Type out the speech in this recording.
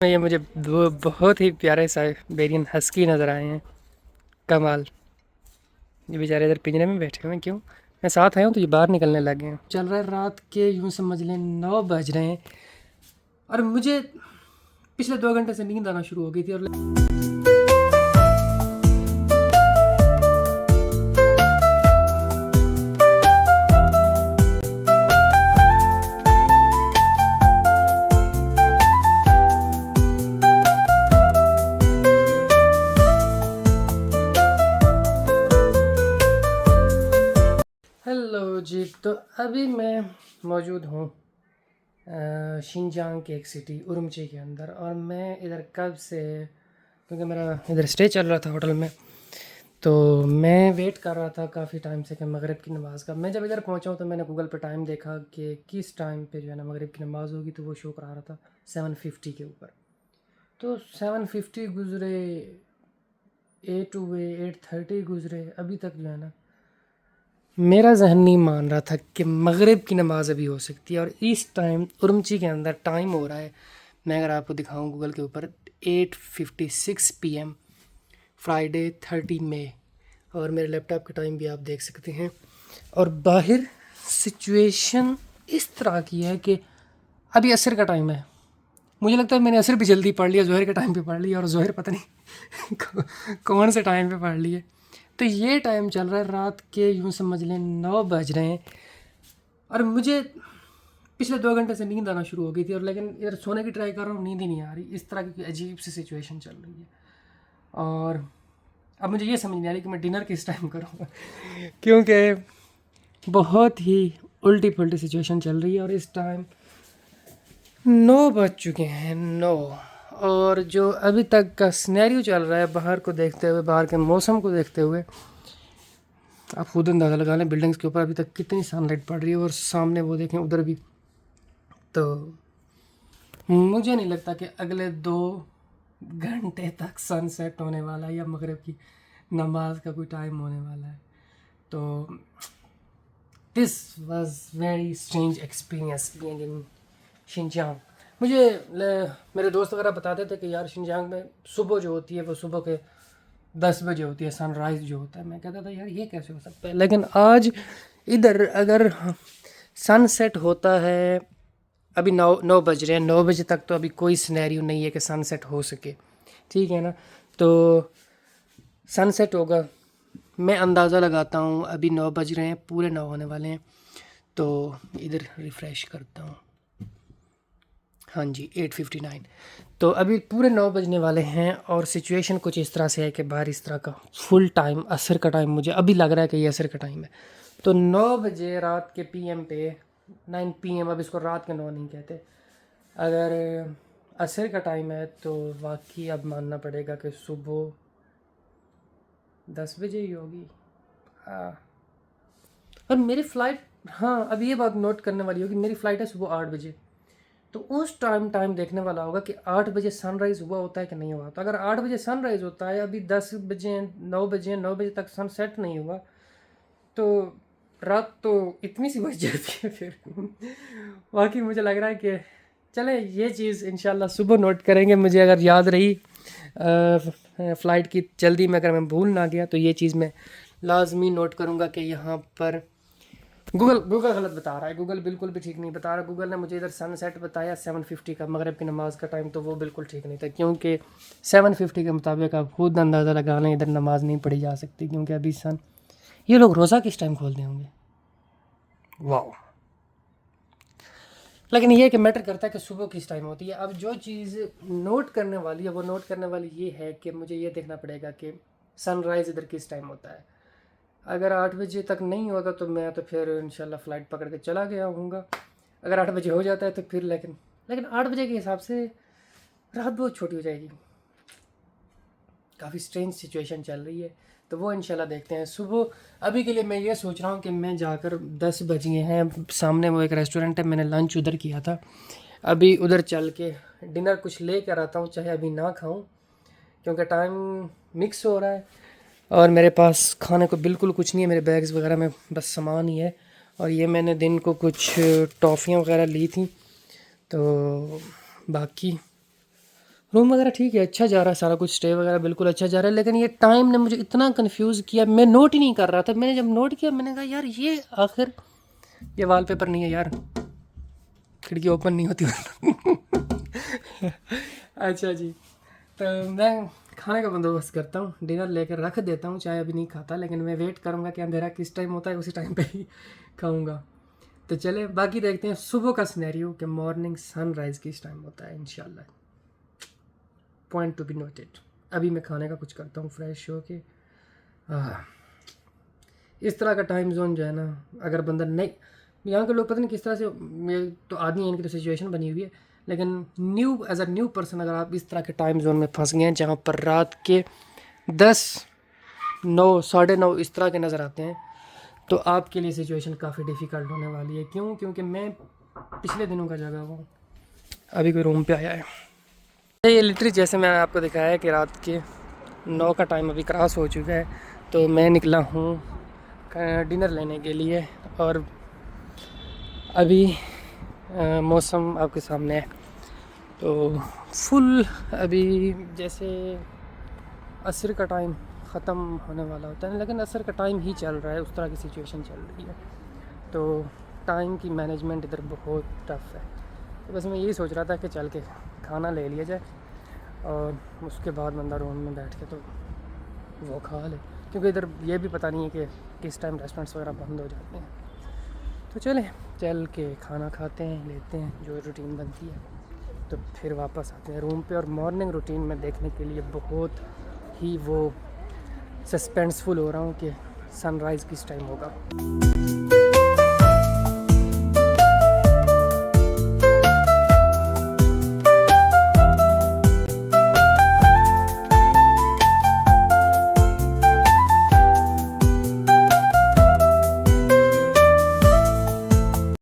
ये मुझे दो बहुत ही प्यारे साइबेरियन हस्की नज़र आए हैं। कमाल। ये बेचारे इधर पिंजरे में बैठे हुए हैं। क्यों? मैं साथ आया हूँ तो ये बाहर निकलने लगे हैं। चल रहा है रात के, यूँ समझ लें 9 बज रहे हैं और मुझे पिछले 2 घंटे से नींद आना शुरू हो गई थी। और हेलो जी, तो अभी मैं मौजूद हूँ शिनजांग की एक सिटी उरुमची के अंदर। और मैं इधर कब से, क्योंकि मेरा इधर स्टे चल रहा था होटल में, तो मैं वेट कर रहा था काफ़ी टाइम से कि मगरिब की नमाज़ का। मैं जब इधर पहुंचा हूँ तो मैंने गूगल पे टाइम देखा कि किस टाइम पे जो है ना मगरिब की नमाज़ होगी, तो वो शो करा रहा था 7:50 के ऊपर। तो 7:50 गुज़रे, 8 हुए, 8:30 गुज़रे, अभी तक जो है ना मेरा जहन नहीं मान रहा था कि मगरिब की नमाज़ अभी हो सकती है। और इस टाइम उरुमची के अंदर टाइम हो रहा है, मैं अगर आपको दिखाऊं गूगल के ऊपर, 8:56 PM, फ्राइडे 30 मई। और मेरे लैपटॉप का टाइम भी आप देख सकते हैं। और बाहर सिचुएशन इस तरह की है कि अभी असर का टाइम है। मुझे लगता है मैंने असर भी जल्दी पढ़ लिया, जोहर के टाइम पे पढ़ लिया, और जोहर पता नहीं कौन से टाइम पे पढ़ लिए। तो ये टाइम चल रहा है रात के, यूँ समझ लें 9 बज रहे हैं और मुझे पिछले 2 घंटे से नींद आना शुरू हो गई थी। और लेकिन इधर सोने की ट्राई कर रहा हूँ, नींद ही नहीं आ रही। इस तरह की अजीब सी सिचुएशन चल रही है। और अब मुझे ये समझ नहीं आ रही कि मैं डिनर किस टाइम करूँगा क्योंकि बहुत ही उल्टी पुल्टी सिचुएशन चल रही है। और इस टाइम 9 बज चुके हैं, 9। और जो अभी तक का सिनेरियो चल रहा है बाहर को देखते हुए, बाहर के मौसम को देखते हुए, आप खुद अंदाज़ा लगा लें बिल्डिंग्स के ऊपर अभी तक कितनी सनलाइट पड़ रही है। और सामने वो देखें उधर भी। तो मुझे नहीं लगता कि अगले 2 घंटे तक सनसेट होने वाला है या मगरिब की नमाज का कोई टाइम होने वाला है। तो this was very strange experience being in शिनजांग। मेरे दोस्त वगैरह बताते थे कि यार शिनजांग में सुबह जो होती है वो सुबह के 10 बजे होती है, सनराइज़ जो होता है। मैं कहता था यार ये कैसे हो सकता है। लेकिन आज इधर अगर सनसेट होता है, अभी 9 बज रहे हैं, 9 बजे तक तो अभी कोई सिनेरियो नहीं है कि सनसेट हो सके, ठीक है ना। तो सनसेट होगा, मैं अंदाज़ा लगाता हूँ अभी 9 बज रहे हैं, पूरे 9 होने वाले हैं। तो इधर रिफ़्रेश करता हूँ, हाँ जी 8:59। तो अभी पूरे 9 बजने वाले हैं और सिचुएशन कुछ इस तरह से है कि बाहर इस तरह का फुल टाइम असर का टाइम मुझे अभी लग रहा है कि ये असर का टाइम है। तो 9 बजे रात के PM पे, 9 PM, अब इसको रात के 9 नहीं कहते। अगर असर का टाइम है तो वाकई अब मानना पड़ेगा कि सुबह 10 बजे ही होगी। हाँ। और मेरी फ़्लाइट, हाँ अब ये बात नोट करने वाली होगी, मेरी फ़्लाइट है सुबह 8 बजे। तो उस टाइम देखने वाला होगा कि 8 बजे सनराइज़ हुआ होता है कि नहीं हुआ। तो अगर 8 बजे सनराइज़ होता है, अभी 10 बजे, 9 बजे, 9 बजे तक सनसेट नहीं हुआ, तो रात तो इतनी सी बज जाती है फिर। बाकी मुझे लग रहा है कि चलें ये चीज़ इंशाल्लाह सुबह नोट करेंगे। मुझे अगर याद रही फ़्लाइट की जल्दी में, अगर मैं भूल ना गया, तो ये चीज़ मैं लाजमी नोट करूँगा कि यहाँ पर गूगल गलत बता रहा है। गूगल बिल्कुल भी ठीक नहीं बता रहा। गूगल ने मुझे इधर सनसेट बताया 7:50 का, मगरिब की नमाज़ का टाइम, तो वो बिल्कुल ठीक नहीं था। क्योंकि 7:50 के मुताबिक आप खुद अंदाज़ा लगा लें इधर नमाज़ नहीं पढ़ी जा सकती, क्योंकि अभी ये लोग रोज़ा किस टाइम खोलते होंगे। वाह। लेकिन ये कि मैटर करता है कि सुबह किस टाइम होती है। अब जो चीज़ नोट करने वाली है, वो नोट करने वाली ये है कि मुझे ये देखना पड़ेगा कि सनराइज़ इधर किस टाइम होता है। अगर 8 बजे तक नहीं होगा तो मैं तो फिर इंशाल्लाह फ़्लाइट पकड़ के चला गया हूँगा। अगर 8 बजे हो जाता है तो फिर लेकिन 8 बजे के हिसाब से रात बहुत छोटी हो जाएगी। काफ़ी स्ट्रेंज सिचुएशन चल रही है, तो वो इंशाल्लाह देखते हैं सुबह। अभी के लिए मैं ये सोच रहा हूँ कि मैं जाकर, 10 बज गए हैं, सामने वो एक रेस्टोरेंट है, मैंने लंच उधर किया था, अभी उधर चल के डिनर कुछ ले कर आता हूँ, चाहे अभी ना खाऊँ क्योंकि टाइम मिक्स हो रहा है और मेरे पास खाने को बिल्कुल कुछ नहीं है। मेरे बैग्स वगैरह में बस सामान ही है। और ये मैंने दिन को कुछ टॉफ़ियाँ वगैरह ली थी, तो बाकी रूम वगैरह ठीक है, अच्छा जा रहा है सारा कुछ, स्टे वगैरह बिल्कुल अच्छा जा रहा है, लेकिन ये टाइम ने मुझे इतना कंफ्यूज किया, मैं नोट ही नहीं कर रहा था। मैंने जब नोट किया मैंने कहा यार ये आखिर ये वॉलपेपर नहीं है यार, खिड़की ओपन नहीं होती। अच्छा जी, तो मैं खाने का बंदोबस्त करता हूँ, डिनर लेकर रख देता हूँ, चाय अभी नहीं खाता, लेकिन मैं वेट करूँगा कि अंधेरा किस टाइम होता है उसी टाइम पे ही खाऊँगा। तो चले बाकी देखते हैं सुबह का सिनेरियो कि मॉर्निंग सनराइज़ किस टाइम होता है इंशाल्लाह। Point to be noted. अभी मैं खाने का कुछ करता हूँ फ्रेश हो के। इस तरह का टाइम जोन जो है ना, अगर बंदा नहीं, यहाँ के लोग पता नहीं किस तरह से, मेरे तो आदमी है इनकी तो सिचुएशन बनी हुई है, लेकिन एज अ न्यू पर्सन अगर आप इस तरह के टाइम जोन में फंस गए हैं जहाँ पर रात के 10, 9, 9:30 इस तरह के नज़र आते हैं, तो आपके लिए सिचुएशन काफ़ी डिफ़िकल्ट होने वाली है। क्यों? क्योंकि मैं पिछले दिनों का जगह हूँ, अभी कोई रूम पे आया है। ये लिटरली जैसे मैंने आपको दिखाया है कि रात के 9 का टाइम अभी क्रॉस हो चुका है, तो मैं निकला हूँ डिनर लेने के लिए, और अभी मौसम आपके सामने है, तो फुल अभी जैसे असर का टाइम ख़त्म होने वाला होता है, लेकिन असर का टाइम ही चल रहा है, उस तरह की सिचुएशन चल रही है, तो टाइम की मैनेजमेंट इधर बहुत टफ है। तो बस मैं यही सोच रहा था कि चल के खाना ले लिया जाए और उसके बाद बंदा रूम में बैठ के तो वो खा ले, क्योंकि इधर ये भी पता नहीं है कि किस टाइम रेस्टोरेंट्स वगैरह बंद हो जाते हैं। तो चल के खाना खाते हैं, लेते हैं जो रूटीन बनती है, तो फिर वापस आते हैं रूम पे। और मॉर्निंग रूटीन में देखने के लिए बहुत ही वो सस्पेंसफुल हो रहा हूँ कि सनराइज़ किस टाइम होगा।